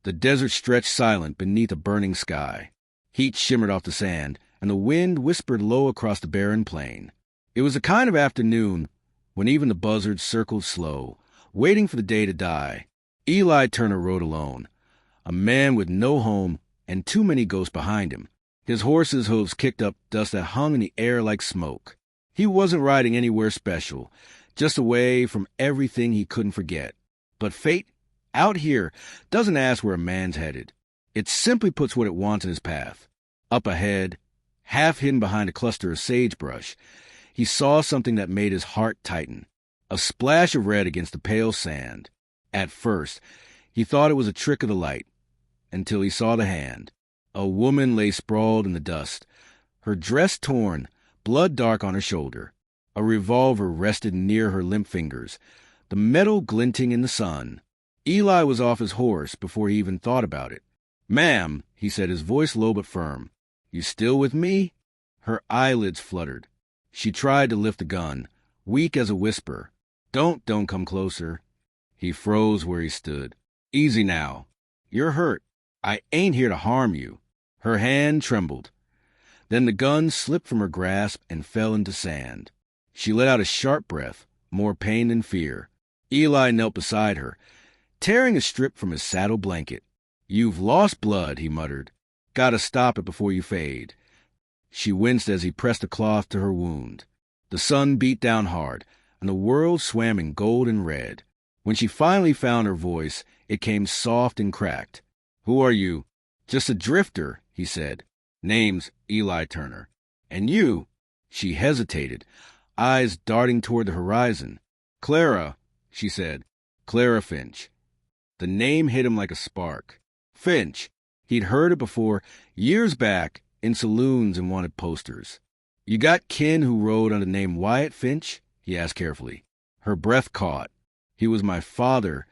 The desert stretched silent beneath a burning sky. Heat shimmered off the sand, and the wind whispered low across the barren plain. It was a kind of afternoon when even the buzzards circled slow, waiting for the day to die. Eli Turner rode alone, a man with no home and too many ghosts behind him. His horse's hooves kicked up dust that hung in the air like smoke. He wasn't riding anywhere special, just away from everything he couldn't forget. But fate, out here, doesn't ask where a man's headed. It simply puts what it wants in his path. Up ahead, half hidden behind a cluster of sagebrush, he saw something that made his heart tighten. A splash of red against the pale sand. At first, he thought it was a trick of the light, until he saw the hand. A woman lay sprawled in the dust, her dress torn, blood dark on her shoulder. A revolver rested near her limp fingers, the metal glinting in the sun. Eli was off his horse before he even thought about it. "Ma'am," he said, his voice low but firm. "You still with me?" Her eyelids fluttered. She tried to lift the gun, weak as a whisper. Don't come closer." He froze where he stood. "Easy now. You're hurt. I ain't here to harm you." Her hand trembled. Then the gun slipped from her grasp and fell into sand. She let out a sharp breath, more pain than fear. Eli knelt beside her, tearing a strip from his saddle blanket. "You've lost blood," he muttered. "Gotta stop it before you fade." She winced as he pressed a cloth to her wound. The sun beat down hard, and the world swam in gold and red. When she finally found her voice, it came soft and cracked. "Who are you?" "Just a drifter," he said. "Name's Eli Turner." "And you?" She hesitated, eyes darting toward the horizon. "Clara," she said. "Clara Finch." The name hit him like a spark. Finch. He'd heard it before, years back, in saloons and wanted posters. "You got kin who rode under the name Wyatt Finch?" he asked carefully. Her breath caught. "He was my father."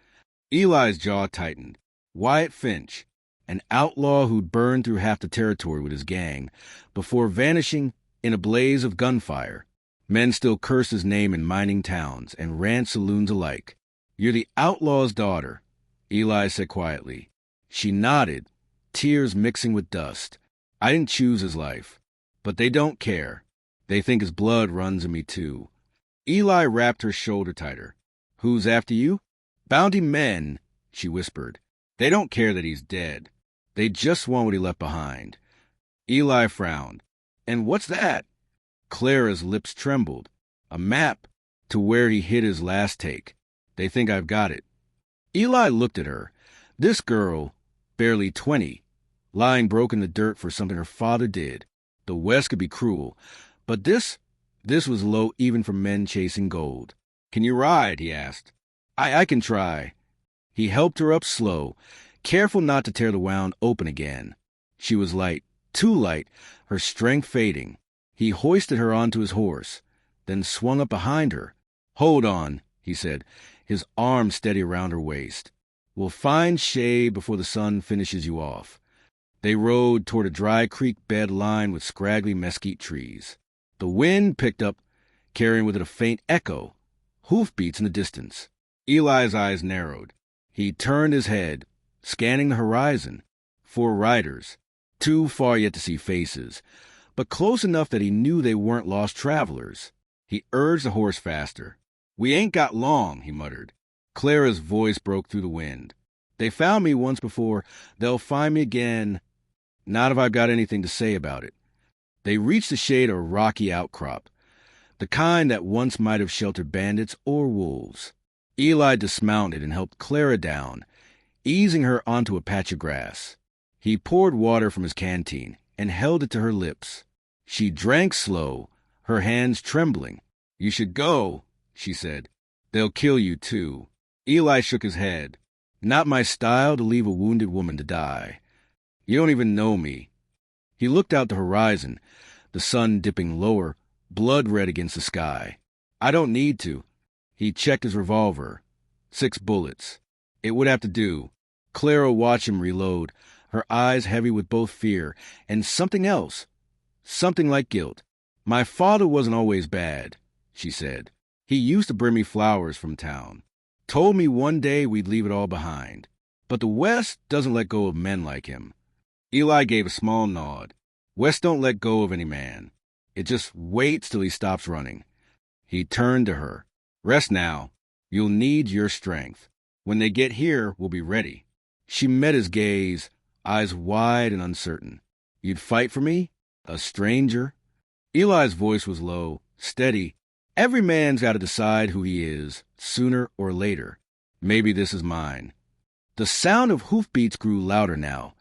Eli's jaw tightened. Wyatt Finch, an outlaw who'd burned through half the territory with his gang, before vanishing in a blaze of gunfire. Men still cursed his name in mining towns and ranch saloons alike. "You're the outlaw's daughter," Eli said quietly. She nodded, tears mixing with dust. "I didn't choose his life, but they don't care. They think his blood runs in me too." Eli wrapped her shoulder tighter. "Who's after you?" "Bounty men," she whispered. "They don't care that he's dead. They just want what he left behind." Eli frowned. "And what's that?" Clara's lips trembled. "A map to where he hid his last take. They think I've got it." Eli looked at her. This girl, barely 20, lying broke in the dirt for something her father did. The West could be cruel, but this was low even for men chasing gold. "Can you ride?" he asked. I can try." He helped her up slow, careful not to tear the wound open again. She was light, too light, her strength fading. He hoisted her onto his horse, then swung up behind her. "Hold on," he said, his arm steady around her waist. "We'll find shade before the sun finishes you off." They rode toward a dry creek bed lined with scraggly mesquite trees. The wind picked up, carrying with it a faint echo, hoofbeats in the distance. Eli's eyes narrowed. He turned his head, scanning the horizon. 4 riders, too far yet to see faces, but close enough that he knew they weren't lost travelers. He urged the horse faster. "We ain't got long," he muttered. Clara's voice broke through the wind. "They found me once before. They'll find me again. Not if I've got anything to say about it." They reached the shade of a rocky outcrop, the kind that once might have sheltered bandits or wolves. Eli dismounted and helped Clara down, easing her onto a patch of grass. He poured water from his canteen and held it to her lips. She drank slow, her hands trembling. "You should go," she said. "They'll kill you, too." Eli shook his head. "Not my style to leave a wounded woman to die. You don't even know me." He looked out the horizon, the sun dipping lower, blood red against the sky. "I don't need to." He checked his revolver. 6 bullets. It would have to do. Clara watched him reload, her eyes heavy with both fear and something else, something like guilt. "My father wasn't always bad," she said. "He used to bring me flowers from town. Told me one day we'd leave it all behind. But the West doesn't let go of men like him. Eli gave a small nod. West don't let go of any man. It just waits till he stops running. He turned to her. Rest now. You'll need your strength. When they get here, we'll be ready. She met his gaze, eyes wide and uncertain. You'd fight for me? A stranger? Eli's voice was low, steady. Every man's got to decide who he is, sooner or later. Maybe this is mine. The sound of hoofbeats grew louder now,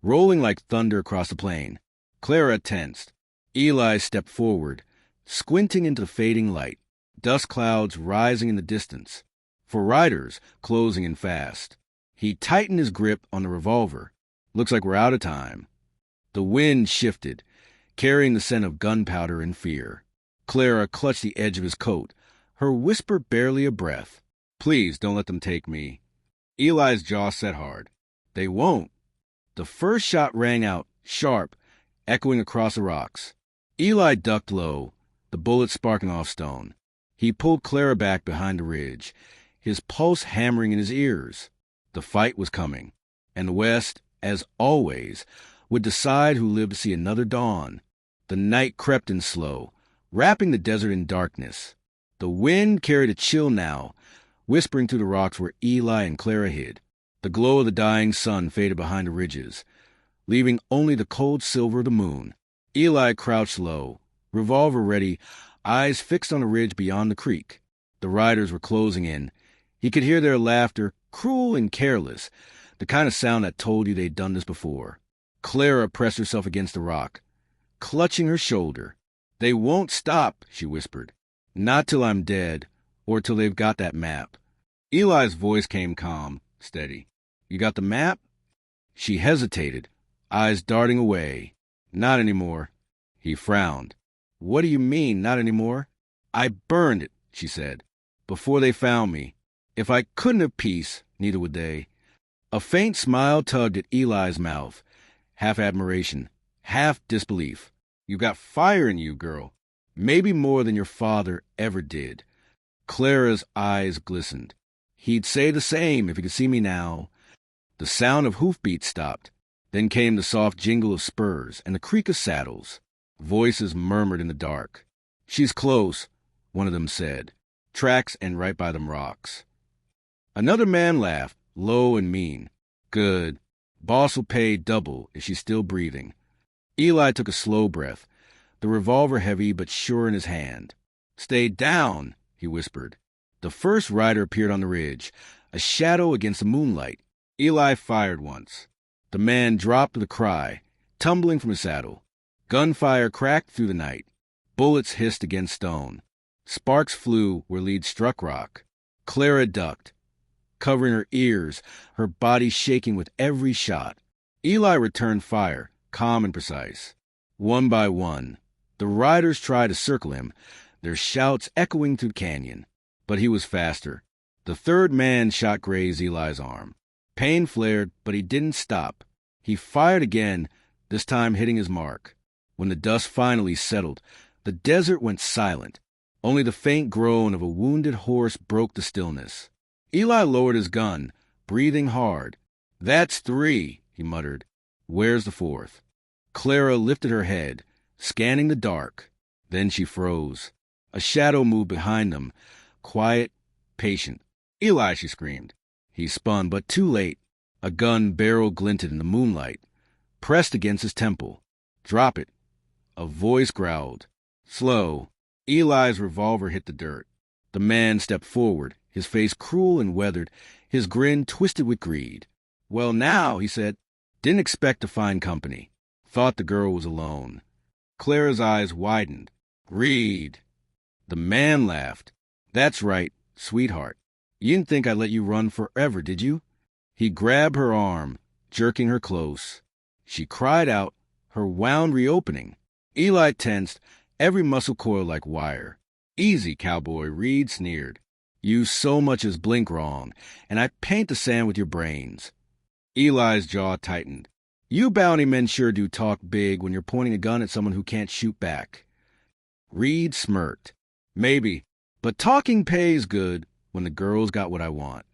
rolling like thunder across the plain. Clara tensed. Eli stepped forward, squinting into the fading light, dust clouds rising in the distance. For riders, closing in fast. He tightened his grip on the revolver. Looks like we're out of time. The wind shifted, carrying the scent of gunpowder and fear. Clara clutched the edge of his coat, her whisper barely a breath. Please don't let them take me. Eli's jaw set hard. They won't. The first shot rang out, sharp, echoing across the rocks. Eli ducked low, the bullet sparking off stone. He pulled Clara back behind the ridge, his pulse hammering in his ears. The fight was coming, and the West, as always, would decide who lived to see another dawn. The night crept in slow, wrapping the desert in darkness. The wind carried a chill now, whispering through the rocks where Eli and Clara hid. The glow of the dying sun faded behind the ridges, leaving only the cold silver of the moon. Eli crouched low, revolver ready, eyes fixed on the ridge beyond the creek. The riders were closing in. He could hear their laughter, cruel and careless, the kind of sound that told you they'd done this before. Clara pressed herself against the rock, clutching her shoulder. They won't stop, she whispered. Not till I'm dead, or till they've got that map. Eli's voice came calm, steady. You got the map? She hesitated, eyes darting away. Not anymore. He frowned. What do you mean, not anymore? I burned it, she said, before they found me. If I couldn't have peace, neither would they. A faint smile tugged at Eli's mouth, half admiration, half disbelief. You got fire in you, girl. Maybe more than your father ever did. Clara's eyes glistened. He'd say the same if he could see me now. The sound of hoofbeats stopped. Then came the soft jingle of spurs and the creak of saddles. Voices murmured in the dark. She's close, one of them said. Tracks and right by them rocks. Another man laughed, low and mean. Good. Boss will pay double if she's still breathing. Eli took a slow breath, the revolver heavy but sure in his hand. Stay down, he whispered. The first rider appeared on the ridge, a shadow against the moonlight. Eli fired once. The man dropped with a cry, tumbling from his saddle. Gunfire cracked through the night. Bullets hissed against stone. Sparks flew where leads struck rock. Clara ducked, covering her ears, her body shaking with every shot. Eli returned fire, calm and precise. One by one, the riders tried to circle him, their shouts echoing through the canyon. But he was faster. The third man shot grazed Eli's arm. Pain flared, but he didn't stop. He fired again, this time hitting his mark. When the dust finally settled, the desert went silent. Only the faint groan of a wounded horse broke the stillness. Eli lowered his gun, breathing hard. That's 3, he muttered. Where's the 4th? Clara lifted her head, scanning the dark. Then she froze. A shadow moved behind them, quiet, patient. Eli, she screamed. He spun, but too late. A gun barrel glinted in the moonlight, pressed against his temple. Drop it. A voice growled. Slow. Eli's revolver hit the dirt. The man stepped forward, his face cruel and weathered, his grin twisted with greed. Well, now, he said. Didn't expect to find company. Thought the girl was alone. Clara's eyes widened. Read. The man laughed. That's right, sweetheart. You didn't think I'd let you run forever, did you? He grabbed her arm, jerking her close. She cried out, her wound reopening. Eli tensed, every muscle coiled like wire. Easy, cowboy, Reed sneered. You so much as blink wrong, and I paint the sand with your brains. Eli's jaw tightened. You bounty men sure do talk big when you're pointing a gun at someone who can't shoot back. Reed smirked. Maybe, but talking pays good when the girl's got what I want.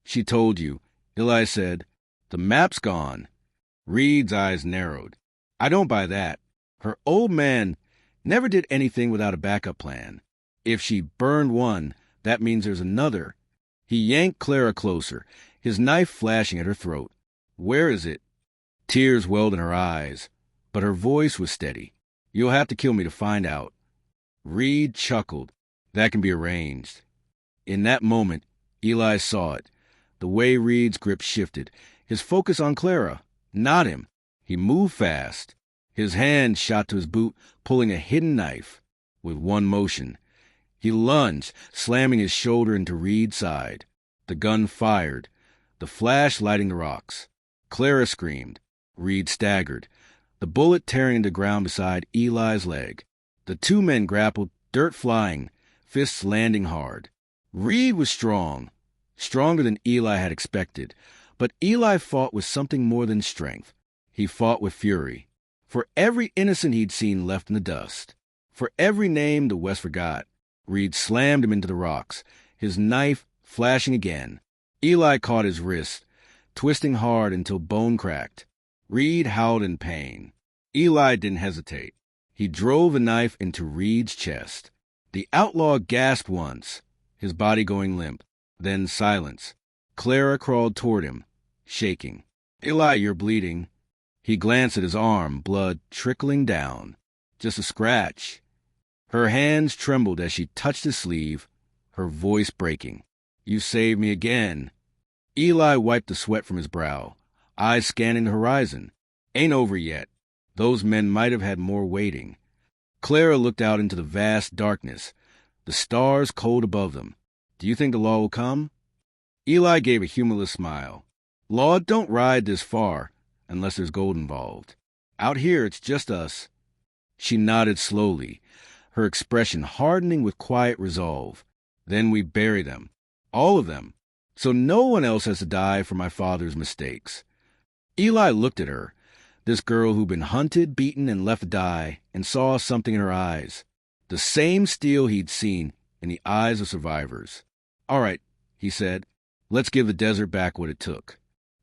She told you, Eli said, "The map's gone." Reed's eyes narrowed. "I don't buy that. Her old man never did anything without a backup plan. If she burned one, that means there's another." He yanked Clara closer, his knife flashing at her throat. "Where is it?" Tears welled in her eyes, but her voice was steady. "You'll have to kill me to find out." Reed chuckled. "That can be arranged." In that moment, Eli saw it. The way Reed's grip shifted, his focus on Clara, not him. He moved fast. His hand shot to his boot, pulling a hidden knife. With one motion, he lunged, slamming his shoulder into Reed's side. The gun fired, the flash lighting the rocks. Clara screamed. Reed staggered, the bullet tearing into the ground beside Eli's leg. The two men grappled, dirt flying, fists landing hard. Reed was strong, stronger than Eli had expected, but Eli fought with something more than strength. He fought with fury. For every innocent he'd seen left in the dust, for every name the West forgot, Reed slammed him into the rocks, his knife flashing again. Eli caught his wrist, twisting hard until bone cracked. Reed howled in pain. Eli didn't hesitate. He drove a knife into Reed's chest. The outlaw gasped once, his body going limp. Then silence. Clara crawled toward him, shaking. "Eli, you're bleeding." He glanced at his arm, blood trickling down. "Just a scratch." Her hands trembled as she touched his sleeve, her voice breaking. "You saved me again." Eli wiped the sweat from his brow, eyes scanning the horizon. "Ain't over yet. Those men might have had more waiting." Clara looked out into the vast darkness, the stars cold above them. "Do you think the law will come?" Eli gave a humorless smile. "Law don't ride this far, unless there's gold involved. Out here, it's just us." She nodded slowly, her expression hardening with quiet resolve. "Then we bury them. All of them. So no one else has to die for my father's mistakes." Eli looked at her, this girl who'd been hunted, beaten, and left to die, and saw something in her eyes. The same steel he'd seen in the eyes of survivors. "All right," he said. "Let's give the desert back what it took."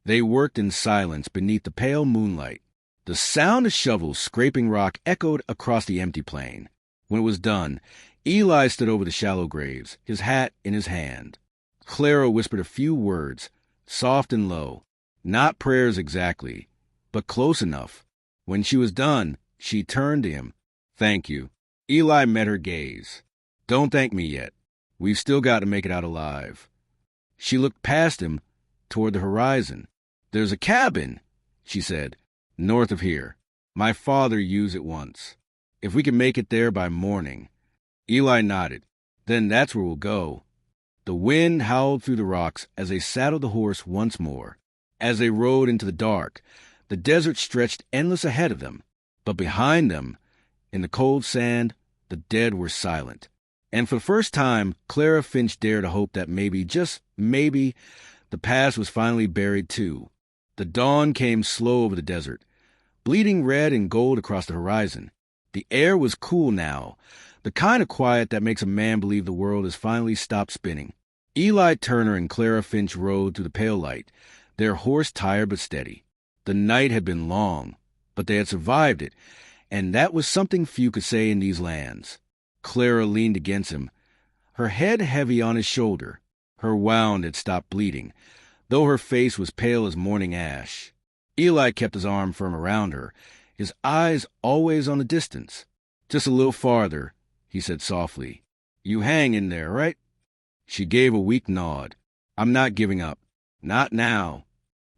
They worked in silence beneath the pale moonlight. The sound of shovels scraping rock echoed across the empty plain. When it was done, Eli stood over the shallow graves, his hat in his hand. Clara whispered a few words, soft and low. Not prayers exactly, but close enough. When she was done, she turned to him. "Thank you." Eli met her gaze. "Don't thank me yet. We've still got to make it out alive." She looked past him, toward the horizon. "There's a cabin," she said, "north of here. My father used it once. If we can make it there by morning." Eli nodded. "Then that's where we'll go." The wind howled through the rocks as they saddled the horse once more. As they rode into the dark, the desert stretched endless ahead of them. But behind them, in the cold sand, the dead were silent. And for the first time, Clara Finch dared to hope that maybe, just maybe, the past was finally buried too. The dawn came slow over the desert, bleeding red and gold across the horizon. The air was cool now, the kind of quiet that makes a man believe the world has finally stopped spinning. Eli Turner and Clara Finch rode through the pale light, their horse tired but steady. The night had been long, but they had survived it, and that was something few could say in these lands. Clara leaned against him, her head heavy on his shoulder. Her wound had stopped bleeding, though her face was pale as morning ash. Eli kept his arm firm around her, his eyes always on the distance. "Just a little farther," he said softly. "You hang in there, right?" She gave a weak nod. "I'm not giving up. Not now."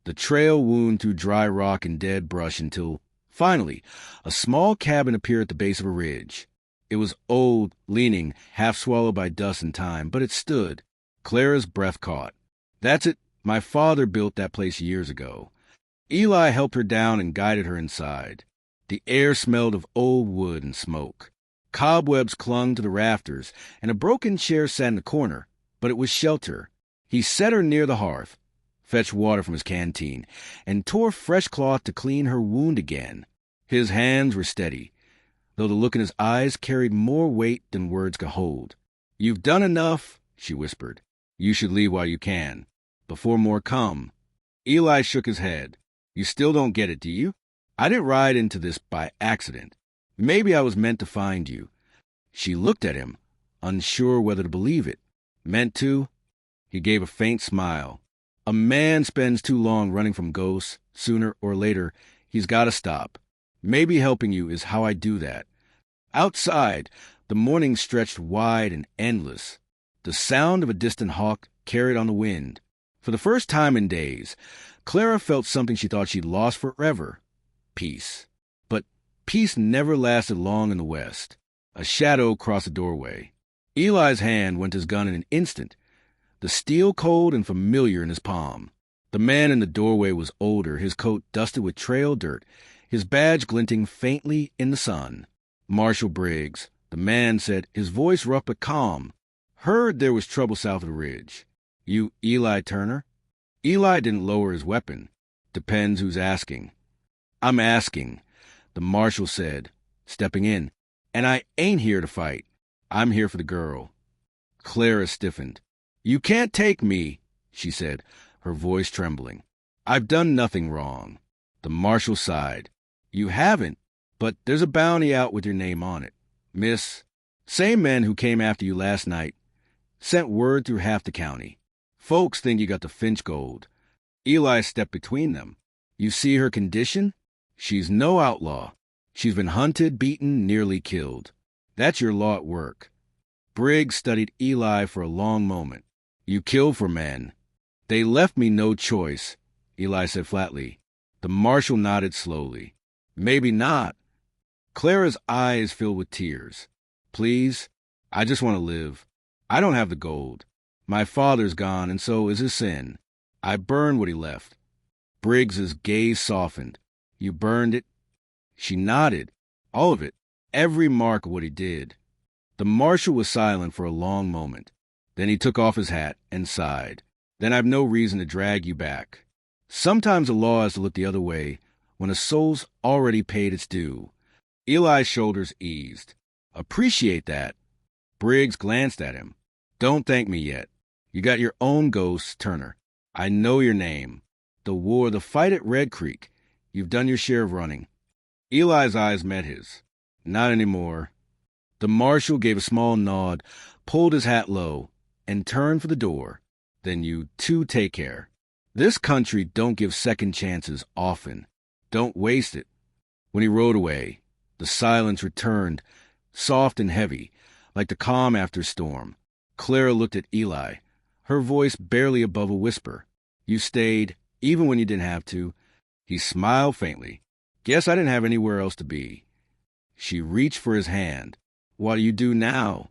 The trail wound through dry rock and dead brush until, finally, a small cabin appeared at the base of a ridge. It was old, leaning, half swallowed by dust and time, but it stood. Clara's breath caught. "That's it. My father built that place years ago." Eli helped her down and guided her inside. The air smelled of old wood and smoke. Cobwebs clung to the rafters, and a broken chair sat in the corner, but it was shelter. He set her near the hearth, fetched water from his canteen, and tore fresh cloth to clean her wound again. His hands were steady, though the look in his eyes carried more weight than words could hold. "You've done enough," she whispered. "You should leave while you can, before more come." Eli shook his head. You still don't get it, do you? I didn't ride into this by accident. Maybe I was meant to find you. She looked at him, unsure whether to believe it. Meant to? He gave a faint smile. A man spends too long running from ghosts. Sooner or later, he's got to stop. Maybe helping you is how I do that. Outside, the morning stretched wide and endless. The sound of a distant hawk carried on the wind. For the first time in days, Clara felt something she thought she'd lost forever. Peace. But peace never lasted long in the West. A shadow crossed the doorway. Eli's hand went to his gun in an instant, the steel cold and familiar in his palm. The man in the doorway was older, his coat dusted with trail dirt, his badge glinting faintly in the sun. Marshal Briggs, the man said, his voice rough but calm. Heard there was trouble south of the ridge. You Eli Turner? Eli didn't lower his weapon. Depends who's asking. I'm asking, the marshal said, stepping in. And I ain't here to fight. I'm here for the girl. Clara stiffened. You can't take me, she said, her voice trembling. I've done nothing wrong. The marshal sighed. You haven't, but there's a bounty out with your name on it. Miss, same men who came after you last night, sent word through half the county. Folks think you got the Finch gold. Eli stepped between them. You see her condition? She's no outlaw. She's been hunted, beaten, nearly killed. That's your law at work. Briggs studied Eli for a long moment. You kill for men. They left me no choice, Eli said flatly. The marshal nodded slowly. Maybe not. Clara's eyes filled with tears. Please, I just want to live. I don't have the gold. My father's gone, and so is his sin. I burned what he left. Briggs's gaze softened. You burned it? She nodded. All of it. Every mark of what he did. The marshal was silent for a long moment. Then he took off his hat and sighed. Then I've no reason to drag you back. Sometimes the law has to look the other way when a soul's already paid its due. Eli's shoulders eased. Appreciate that. Briggs glanced at him. Don't thank me yet. You got your own ghost, Turner. I know your name. The war, the fight at Red Creek. You've done your share of running. Eli's eyes met his. Not anymore. The marshal gave a small nod, pulled his hat low, and turned for the door. Then you two take care. This country don't give second chances often. Don't waste it. When he rode away, the silence returned, soft and heavy, like the calm after a storm. Clara looked at Eli, her voice barely above a whisper. You stayed, even when you didn't have to. He smiled faintly. Guess I didn't have anywhere else to be. She reached for his hand. What do you do now?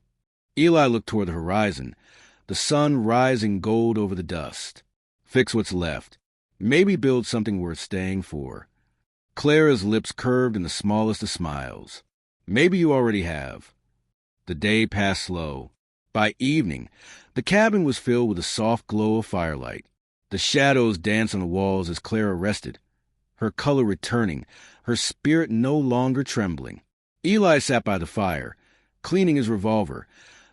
Eli looked toward the horizon, the sun rising gold over the dust. Fix what's left. Maybe build something worth staying for. Clara's lips curved in the smallest of smiles. Maybe you already have. The day passed slow. By evening, the cabin was filled with a soft glow of firelight. The shadows danced on the walls as Clara rested, her color returning, her spirit no longer trembling. Eli sat by the fire, cleaning his revolver,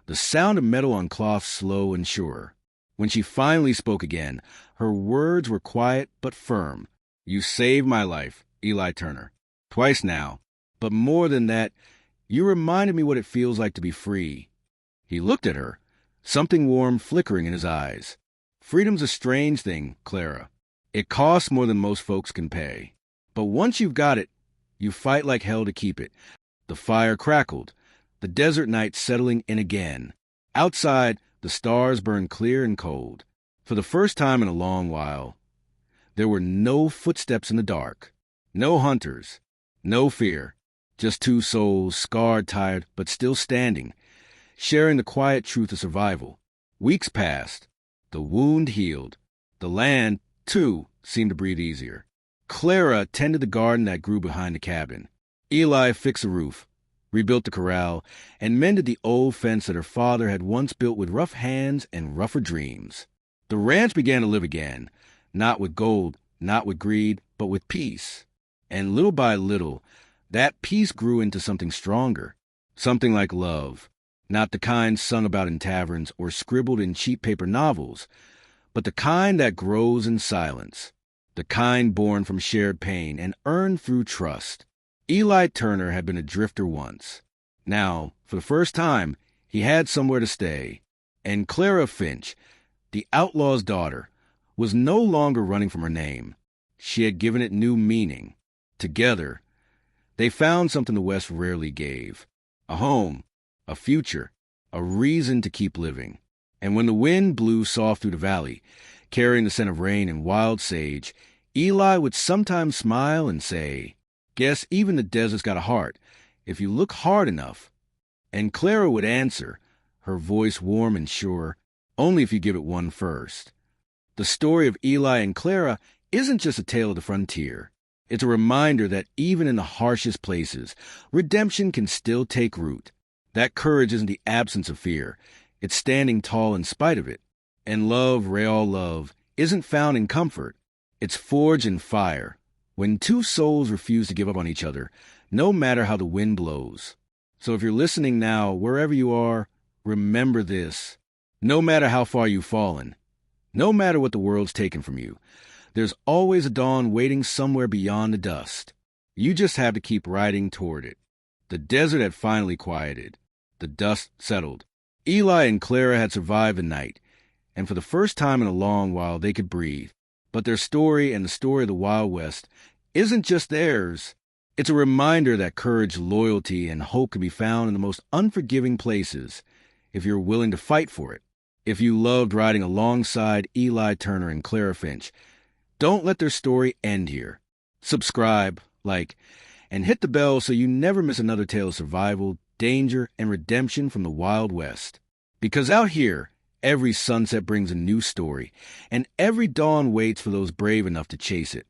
the sound of metal on cloth slow and sure. When she finally spoke again, her words were quiet but firm. You saved my life, Eli Turner. Twice now. But more than that, you reminded me what it feels like to be free. He looked at her, something warm flickering in his eyes. Freedom's a strange thing, Clara. It costs more than most folks can pay. But once you've got it, you fight like hell to keep it. The fire crackled, the desert night settling in again. Outside, the stars burned clear and cold. For the first time in a long while, there were no footsteps in the dark, no hunters, no fear, just two souls, scarred, tired, but still standing, sharing the quiet truth of survival. Weeks passed. The wound healed. The land, too, seemed to breathe easier. Clara tended the garden that grew behind the cabin. Eli fixed the roof, rebuilt the corral, and mended the old fence that her father had once built with rough hands and rougher dreams. The ranch began to live again, not with gold, not with greed, but with peace. And little by little, that peace grew into something stronger, something like love. Not the kind sung about in taverns or scribbled in cheap paper novels, but the kind that grows in silence. the kind born from shared pain and earned through trust. Eli Turner had been a drifter once. Now, for the first time, he had somewhere to stay. And Clara Finch, the outlaw's daughter, was no longer running from her name. She had given it new meaning. Together, they found something the West rarely gave: a home, a future, a reason to keep living. And when the wind blew soft through the valley, carrying the scent of rain and wild sage, Eli would sometimes smile and say, "Guess even the desert's got a heart, if you look hard enough." And Clara would answer, her voice warm and sure, "Only if you give it one first." The story of Eli and Clara isn't just a tale of the frontier. It's a reminder that even in the harshest places, redemption can still take root. That courage isn't the absence of fear. It's standing tall in spite of it. And love, real love, isn't found in comfort. It's forged in fire, when two souls refuse to give up on each other, no matter how the wind blows. So if you're listening now, wherever you are, remember this. No matter how far you've fallen, no matter what the world's taken from you, there's always a dawn waiting somewhere beyond the dust. You just have to keep riding toward it. The desert had finally quieted. The dust settled. Eli and Clara had survived the night, and for the first time in a long while they could breathe. But their story and the story of the Wild West isn't just theirs. It's a reminder that courage, loyalty, and hope can be found in the most unforgiving places if you're willing to fight for it. If you loved riding alongside Eli Turner and Clara Finch, don't let their story end here. Subscribe, like, and hit the bell so you never miss another tale of survival, danger, and redemption from the Wild West. Because out here, every sunset brings a new story, and every dawn waits for those brave enough to chase it.